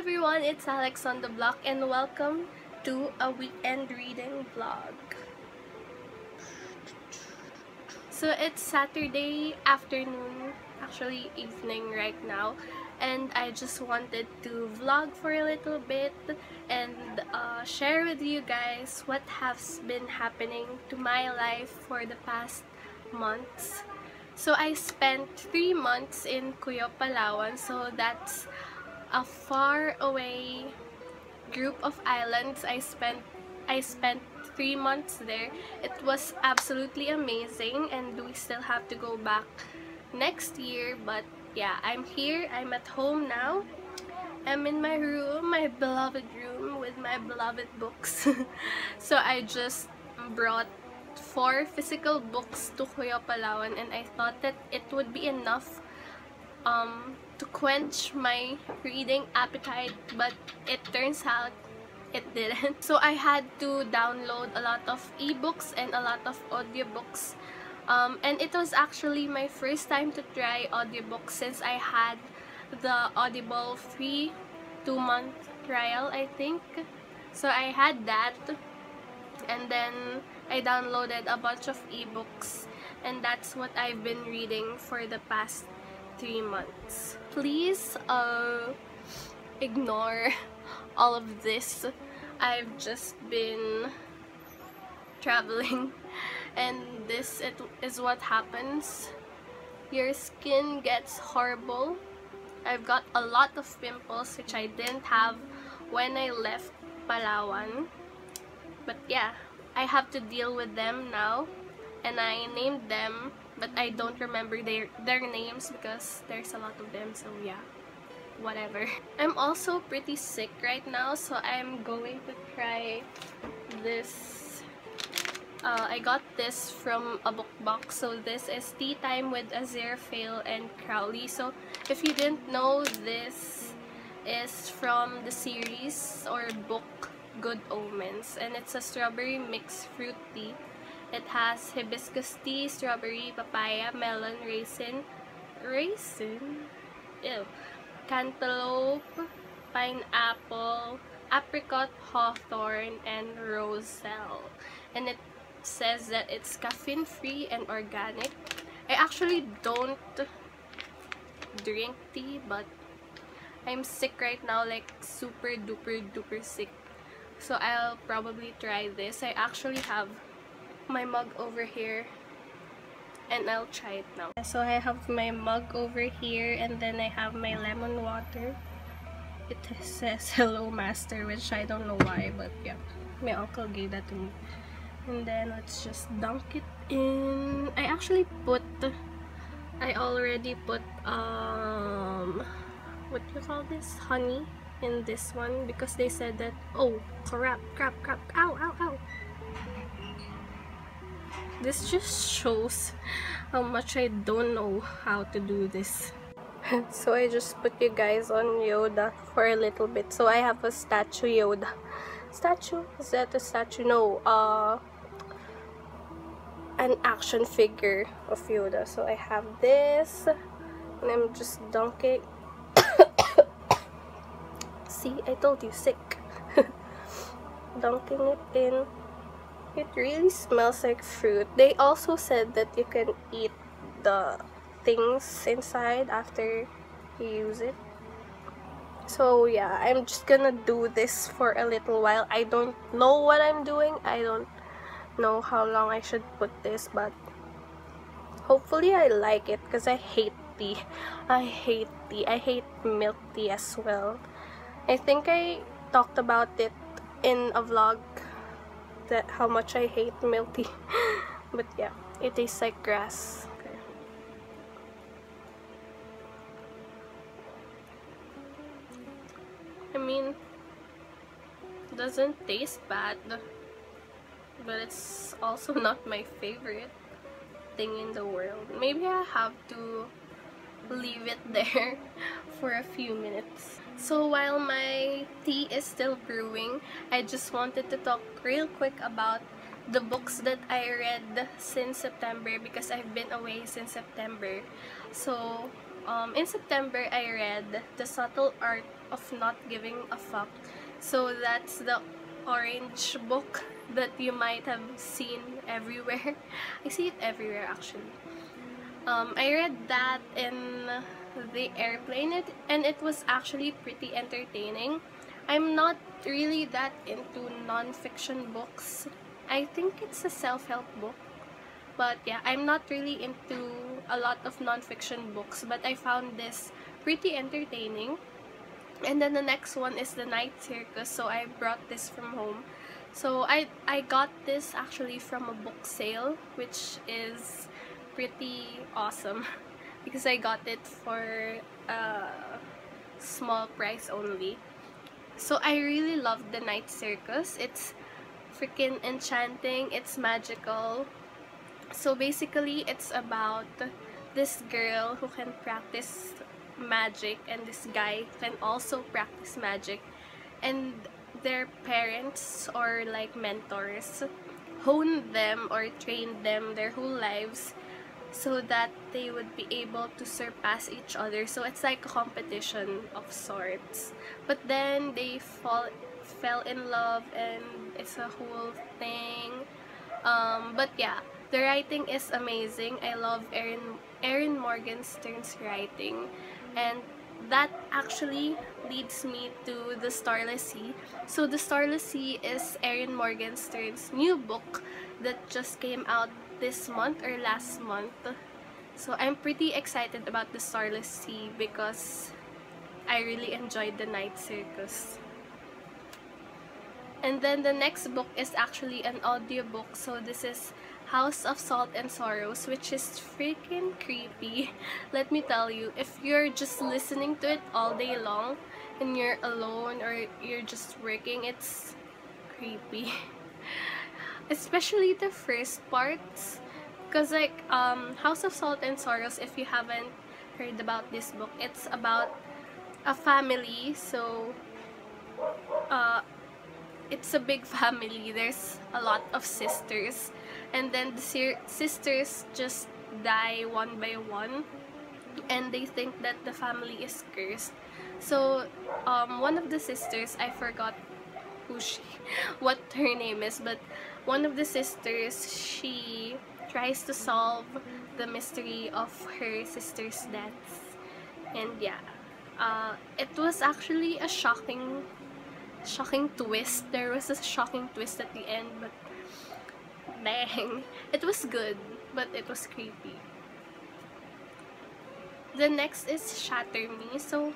everyone, it's Alex on the block and welcome to a weekend reading vlog. So it's Saturday afternoon, actually evening right now, and I just wanted to vlog for a little bit and share with you guys what has been happening to my life for the past months. So I spent 3 months in Cuyo, Palawan, so that's a far away group of islands. I spent 3 months there. It was absolutely amazing, and we still have to go back next year, but yeah, I'm here. I'm at home now. I'm in my room, my beloved room with my beloved books. So I just brought 4 physical books to Cuyo, Palawan, and I thought that it would be enough to quench my reading appetite, but it turns out it didn't. So I had to download a lot of ebooks and a lot of audiobooks, and it was actually my first time to try audiobooks since I had the Audible free 2-month trial, I think. So I had that, and then I downloaded a bunch of ebooks, and that's what I've been reading for the past 3 months. Please ignore all of this. I've just been traveling, and this is what happens. Your skin gets horrible. I've got a lot of pimples which I didn't have when I left Palawan, but yeah, I have to deal with them now, and I named them, but I don't remember their names because there's a lot of them, so yeah, whatever. I'm also pretty sick right now, so I'm going to try this. I got this from a book box. So this is Tea Time with Aziraphale and Crowley. So if you didn't know, this is from the series or book Good Omens, and it's a strawberry mixed fruit tea. It has hibiscus tea, strawberry, papaya, melon, raisin, ew, cantaloupe, pineapple, apricot, hawthorn, and roselle. And it says that it's caffeine free and organic. I actually don't drink tea, but I'm sick right now, like super duper sick. So I'll probably try this. I actually have my mug over here, and I'll try it now. So I have my mug over here, and then I have my lemon water. It says hello master, which I don't know why, but yeah, my uncle gave that to me. And then let's just dunk it in. I already put what do you call this, honey in this one, because they said that, oh crap, ow. This just shows how much I don't know how to do this. So I just put you guys on Yoda for a little bit. So I have a statue Yoda. Statue? Is that a statue? No, an action figure of Yoda. So I have this, and I'm just dunking. See, I told you, sick. Dunking it in. It really smells like fruit. They also said that you can eat the things inside after you use it. So yeah, I'm just gonna do this for a little while. I don't know what I'm doing. I don't know how long I should put this, but hopefully I like it, because I hate tea. I hate milk tea as well. I think I talked about it in a vlog, that how much I hate milk tea. But yeah, it tastes like grass. Okay. I mean, it doesn't taste bad, but it's also not my favorite thing in the world. Maybe I have to leave it there for a few minutes. So while my tea is still brewing, I just wanted to talk real quick about the books that I read since September, because I've been away since September. So in September, I read The Subtle Art of not giving a fuck. So that's the orange book that you might have seen everywhere. I see it everywhere actually. I read that in the airplane, and it was actually pretty entertaining. I'm not really that into non-fiction books. I think it's a self-help book. But yeah, I'm not really into a lot of non-fiction books, but I found this pretty entertaining. And then the next one is The Night Circus, so I brought this from home. So I got this actually from a book sale, which is pretty awesome because I got it for a small price only. So I really love The Night Circus. It's freaking enchanting, it's magical. So basically, it's about this girl who can practice magic and this guy can also practice magic, and their parents or like mentors honed them or trained them their whole lives so that they would be able to surpass each other. So it's like a competition of sorts. But then they fell in love and it's a whole thing. But yeah, the writing is amazing. I love Erin Morgenstern's writing, and that actually leads me to The Starless Sea. So The Starless Sea is Erin Morgenstern's new book that just came out this month or last month. So I'm pretty excited about The Starless Sea because I really enjoyed The Night Circus. And then the next book is actually an audiobook. So this is House of Salt and Sorrows, which is freaking creepy. Let me tell you, if you're just listening to it all day long and you're alone or you're just working, it's creepy. Especially the first parts. Because like House of Salt and Sorrows, if you haven't heard about this book, it's about a family. So it's a big family. There's a lot of sisters, and then the sisters just die one by one, and they think that the family is cursed. So one of the sisters, I forgot what her name is, but one of the sisters, she tries to solve the mystery of her sister's deaths. And yeah, it was actually a shocking twist. There was a shocking twist at the end, but dang, it was good, but it was creepy. The next is Shatter Me. So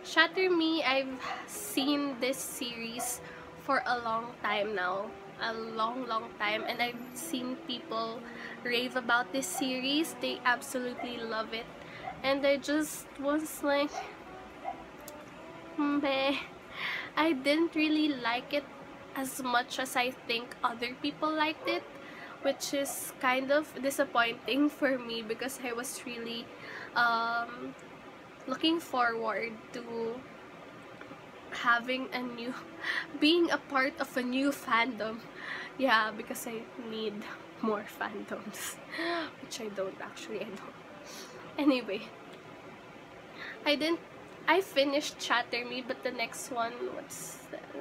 Shatter Me, I've seen this series for a long time now, a long time, and I've seen people rave about this series. They absolutely love it, and I just was like, meh. I didn't really like it as much as I think other people liked it, which is kind of disappointing for me because I was really looking forward to having being a part of a new fandom. Yeah, because I need more fandoms, which I don't. Anyway, I finished Shatter Me, but the next one,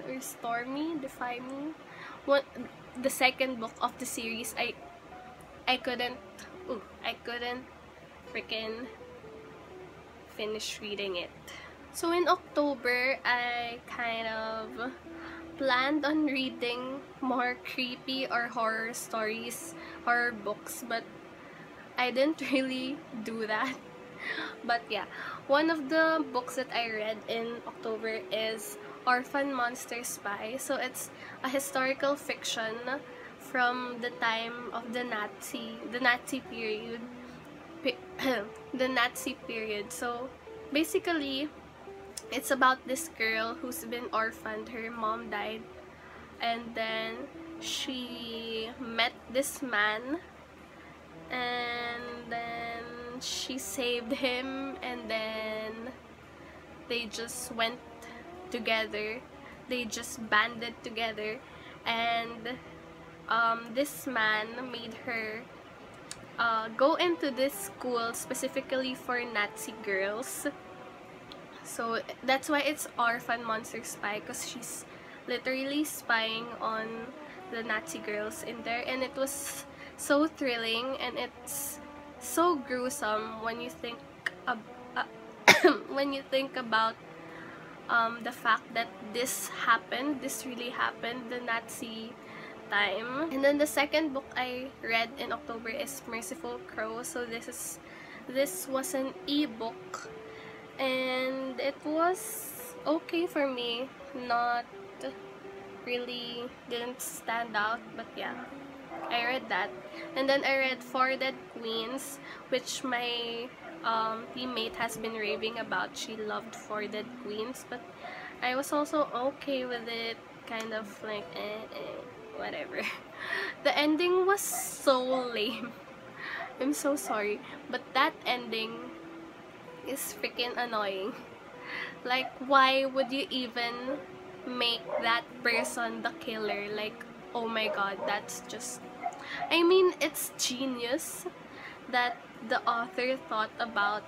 Restore Me, Defy Me, the second book of the series, I couldn't freaking finish reading it. So in October, I kind of planned on reading more creepy or horror stories, horror books, but I didn't really do that. But yeah, one of the books that I read in October is Orphan Monster Spy. So it's a historical fiction from the time of the Nazi period. The Nazi period. So basically, it's about this girl who's been orphaned. Her mom died, and then she met this man, and then she saved him, and then they just went together. They just banded together, and this man made her go into this school specifically for Nazi girls. So that's why it's Orphan Monster Spy, because she's literally spying on the Nazi girls in there, and it was so thrilling, and it's so gruesome when you think when you think about the fact that this really happened, the Nazi time. And then the second book I read in October is Merciful Crow. So this was an ebook, and it was okay for me. Not really, didn't stand out, but yeah, I read that. And then I read Four Dead Queens, which my teammate has been raving about. She loved Four Dead Queens, but I was also okay with it, kind of like whatever. The ending was so lame. I'm so sorry, but that ending is freaking annoying. Like, why would you even make that person the killer? Like, oh my god, that's just, I mean, it's genius that the author thought about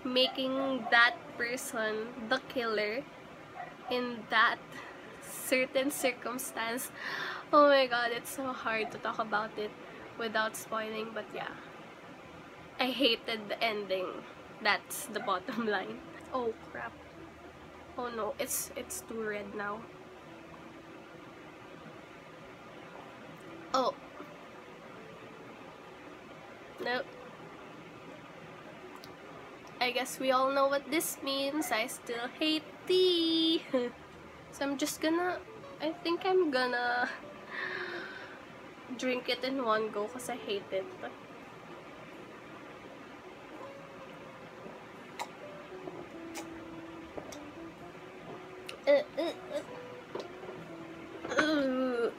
making that person the killer in that certain circumstance. Oh my god, it's so hard to talk about it without spoiling, but yeah, I hated the ending. That's the bottom line. Oh crap. Oh no, it's too red now. Oh. Nope. I guess we all know what this means. I still hate tea. So I'm just gonna, I think I'm gonna drink it in one go because I hate it.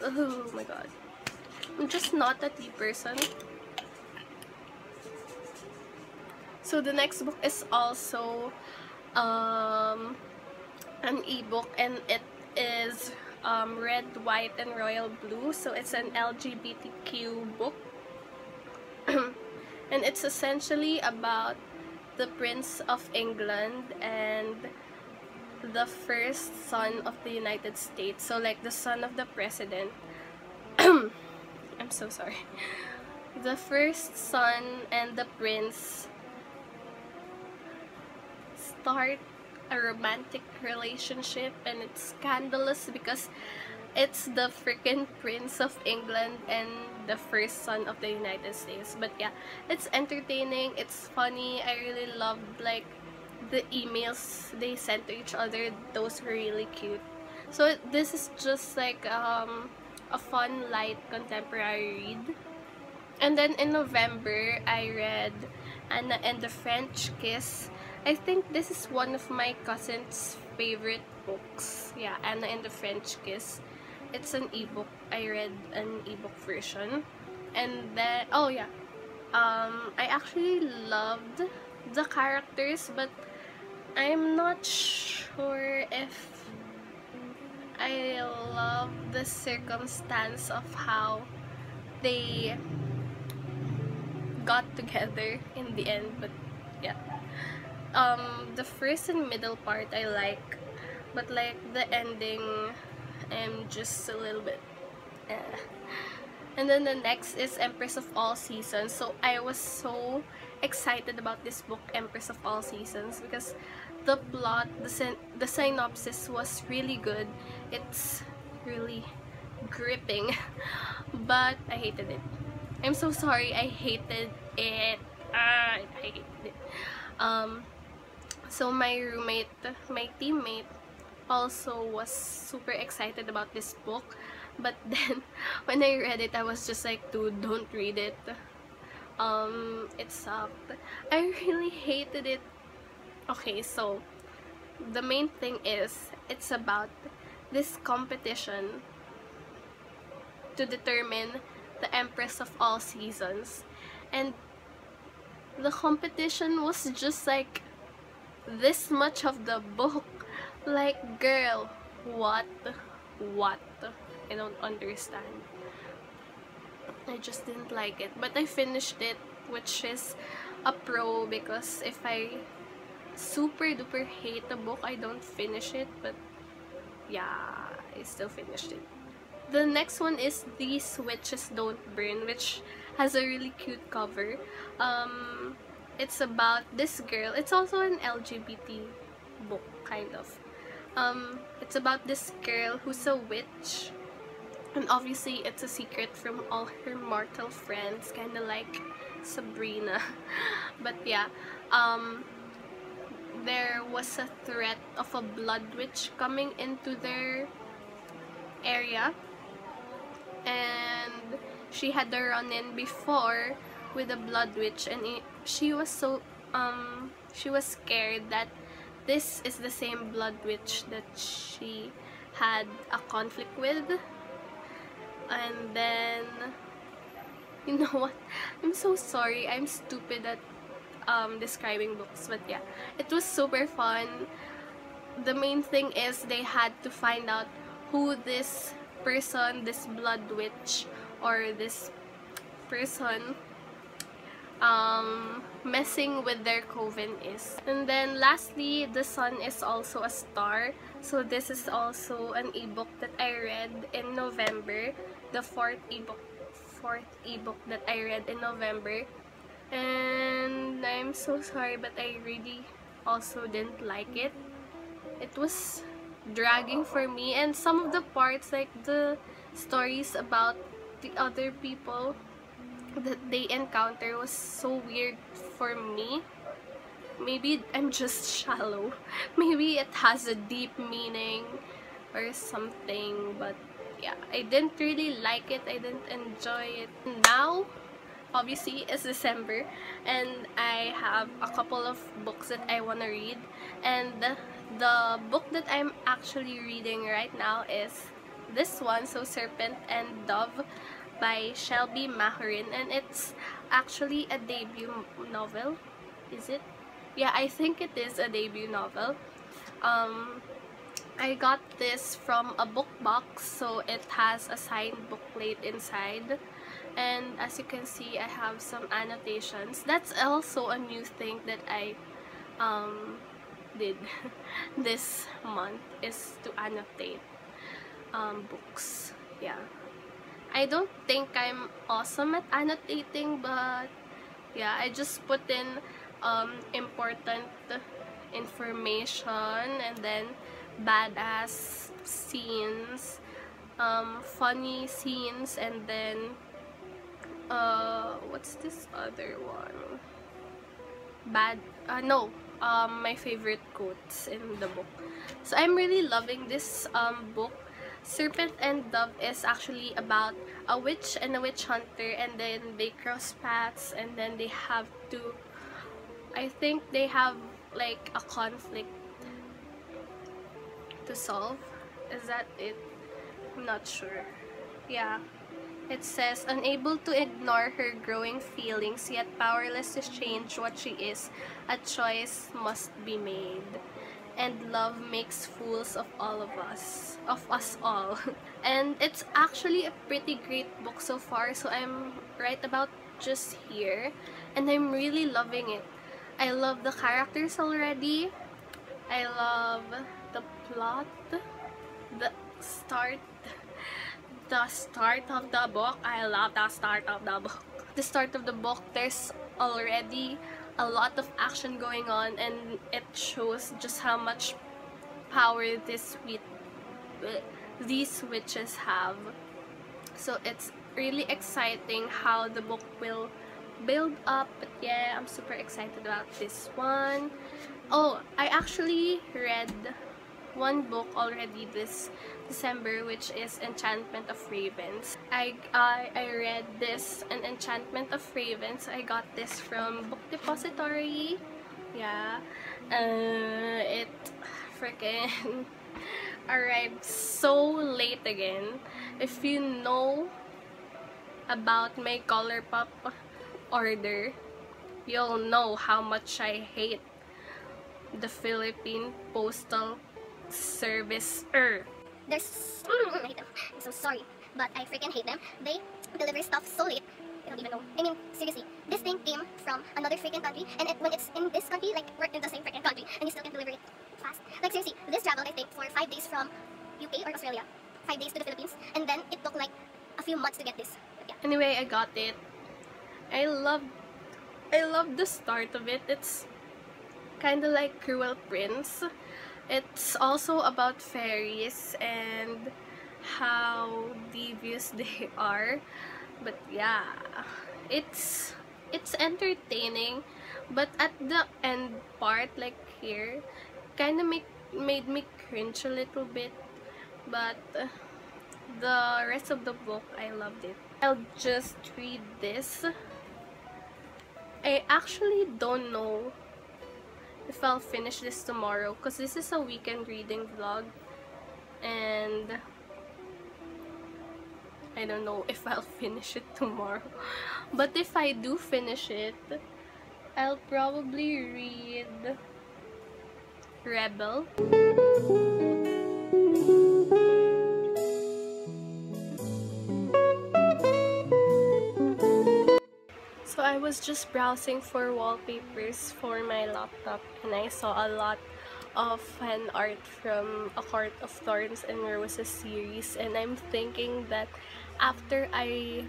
Oh my god. I'm just not a tea person. So the next book is also an ebook, and it is Red, White, and Royal Blue. So it's an LGBTQ book. And it's essentially about the Prince of England and the first son of the United States. So like the son of the president. I'm so sorry. The first son and the prince start a romantic relationship, and it's scandalous because it's the freaking Prince of England and the first son of the United States. But yeah, it's entertaining, it's funny. I really loved like the emails they sent to each other. Those were really cute. So this is just like a fun, light, contemporary read. And then in November, I read Anna and the French Kiss. I think this is one of my cousin's favorite books. Yeah, Anna and the French Kiss. It's an ebook. I read an ebook version. And then, oh yeah, I actually loved the characters, but I'm not sure if I love the circumstance of how they got together in the end. But yeah, the first and middle part I like, but like the ending, I'm just a little bit And then the next is Empress of All Seasons. So I was so excited about this book, Empress of All Seasons, because the plot, the synopsis was really good. It's really gripping, but I hated it. I'm so sorry, I hated it. I hated it. So my roommate, my teammate, also was super excited about this book, but then when I read it, I was just like, dude, don't read it. It sucked. I really hated it. Okay, so the main thing is, it's about this competition to determine the Empress of All Seasons, and the competition was just like this much of the book. Like, girl, what? I don't understand. I just didn't like it, but I finished it, which is a pro, because if I super duper hate the book, I don't finish it, but yeah, I still finished it. The next one is These Witches Don't Burn, which has a really cute cover. It's about this girl. It's also an LGBT book, kind of. It's about this girl who's a witch, and obviously it's a secret from all her mortal friends, kind of like Sabrina. But yeah, there was a threat of a blood witch coming into their area, and she had a run-in before with a blood witch, and she was she was scared that this is the same blood witch that she had a conflict with. And then, you know what, I'm so sorry, I'm stupid at describing books, but yeah, it was super fun. The main thing is they had to find out who this person, this blood witch, or this person messing with their coven is. And then lastly, The Sun is Also a Star. So this is also an ebook that I read in November, the fourth ebook that I read in November. And I'm so sorry, but I really also didn't like it. It was dragging for me, and some of the parts, like the stories about the other people that they encounter, was so weird for me. Maybe I'm just shallow. Maybe it has a deep meaning or something, but yeah, I didn't really like it. I didn't enjoy it. Now, obviously, it's December, and I have a couple of books that I want to read, and the book that I'm actually reading right now is this one, so Serpent and Dove by Shelby Mahurin, and it's actually a debut novel. Is it? Yeah, I think it is a debut novel. I got this from a book box, so it has a signed booklet inside, and as you can see, I have some annotations. That's also a new thing that I did this month, is to annotate books. Yeah, I don't think I'm awesome at annotating, but yeah, I just put in important information, and then badass scenes, funny scenes, and then what's this other one? My favorite quotes in the book. So I'm really loving this book. Serpent and Dove is actually about a witch and a witch hunter, and then they cross paths, and then they have to, I think they have like a conflict to solve. Is that it? I'm not sure. Yeah. It says, unable to ignore her growing feelings, yet powerless to change what she is, a choice must be made. And love makes fools of us all. And it's actually a pretty great book so far, so I'm right about just here, and I'm really loving it. I love the characters already. I love the plot, the start of the book. I love the start of the book. The start of the book, there's already a lot of action going on, and it shows just how much power these witches have. So it's really exciting how the book will build up. But yeah, I'm super excited about this one. Oh, I actually read one book already this December, which is Enchantment of Ravens. I read this, an Enchantment of Ravens. I got this from Book Depository. Yeah. It freaking arrived so late again. If you know about my ColourPop order, you'll know how much I hate the Philippine Postal Service. I hate them. I'm so sorry, but I freaking hate them. They deliver stuff so late. don't even know. I mean, seriously, this thing came from another freaking country, and when it's in this country, like, we're in the same freaking country, and you still can deliver it fast. Like, seriously, this traveled, I think, for 5 days from UK or Australia, 5 days to the Philippines, and then it took like a few months to get this. But yeah. Anyway, I got it. I love the start of it. It's kind of like Cruel Prince. It's also about fairies and how devious they are. But yeah, it's entertaining, but at the end part, like here, kind of made me cringe a little bit. But the rest of the book, I loved it. I'll just read this. I actually don't know if I'll finish this tomorrow because this is a weekend reading vlog, and I don't know if I'll finish it tomorrow. But if I do finish it, I'll probably read Rebel. So I was just browsing for wallpapers for my laptop, and I saw a lot of fan art from A Court of Thorns and Roses series, and I'm thinking that after I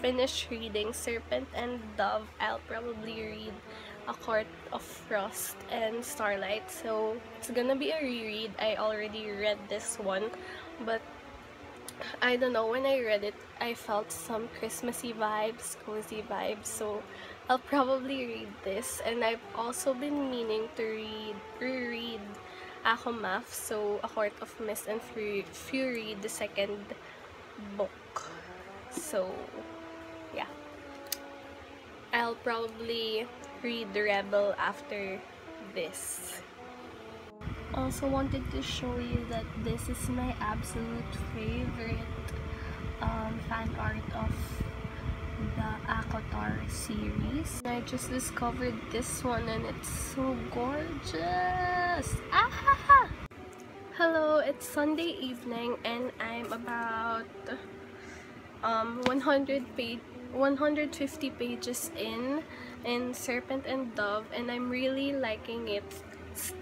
finish reading Serpent and Dove, I'll probably read A Court of Frost and Starlight. So it's gonna be a reread. I already read this one, but I don't know, when I read it, I felt some Christmassy vibes, cozy vibes, so I'll probably read this. And I've also been meaning to reread Akomaf, so A Court of Mist and Fury, the second book. So yeah, I'll probably read The Rebel after this. Also wanted to show you that this is my absolute favorite fan art of the ACOTAR series. I just discovered this one and it's so gorgeous! Ah! Hello, it's Sunday evening and I'm about 150 pages in Serpent and Dove, and I'm really liking it.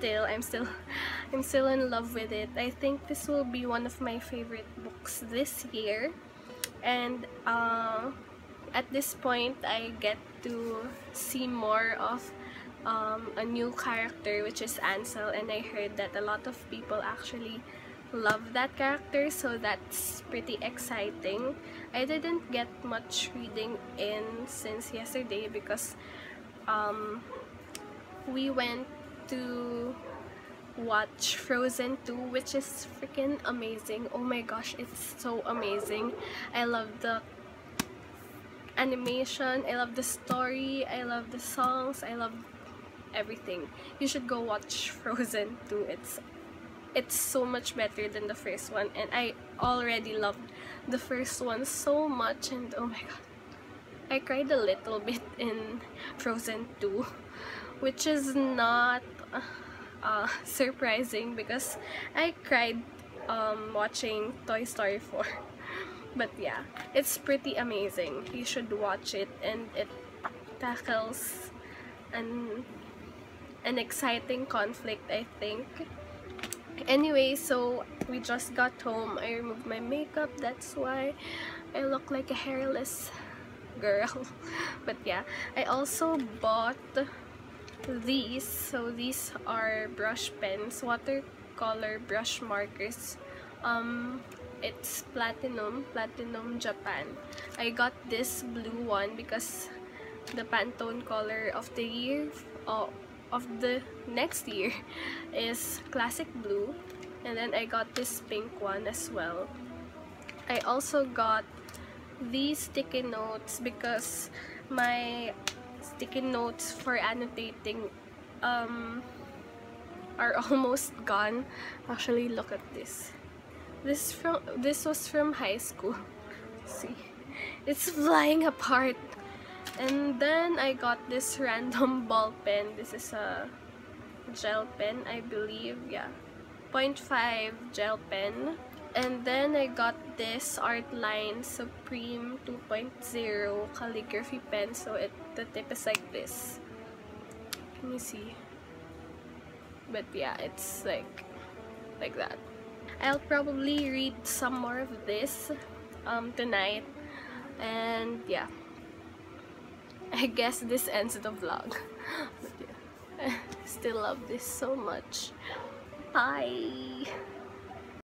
I'm still in love with it. I think this will be one of my favorite books this year, and at this point I get to see more of a new character, which is Ansel, and I heard that a lot of people actually love that character, so that's pretty exciting. I didn't get much reading in since yesterday because we went to watch Frozen 2, which is freaking amazing. Oh my gosh, it's so amazing. I love the animation, I love the story, I love the songs, I love everything. You should go watch Frozen 2. It's so much better than the first one, and I already loved the first one so much, and oh my god, I cried a little bit in Frozen 2, which is not surprising because I cried watching Toy Story 4. But yeah, it's pretty amazing. You should watch it, and it tackles an exciting conflict, I think. Anyway, so we just got home. I removed my makeup, that's why I look like a hairless girl. But yeah, I also bought these. So these are brush pens, watercolor brush markers. It's Platinum Japan. I got this blue one because the Pantone color of the year of the next year is classic blue, and then I got this pink one as well. I also got these sticky notes because my sticky notes for annotating are almost gone. Actually, look at this. This was from high school. See, it's flying apart. And then I got this random ball pen. This is a gel pen, I believe. Yeah, 0.5 gel pen. And then I got this Artline Supreme 2.0 calligraphy pen. So the tip is like this. Can you see? But yeah, it's like that. I'll probably read some more of this tonight. And yeah, I guess this ends the vlog. But yeah, I still love this so much. Bye!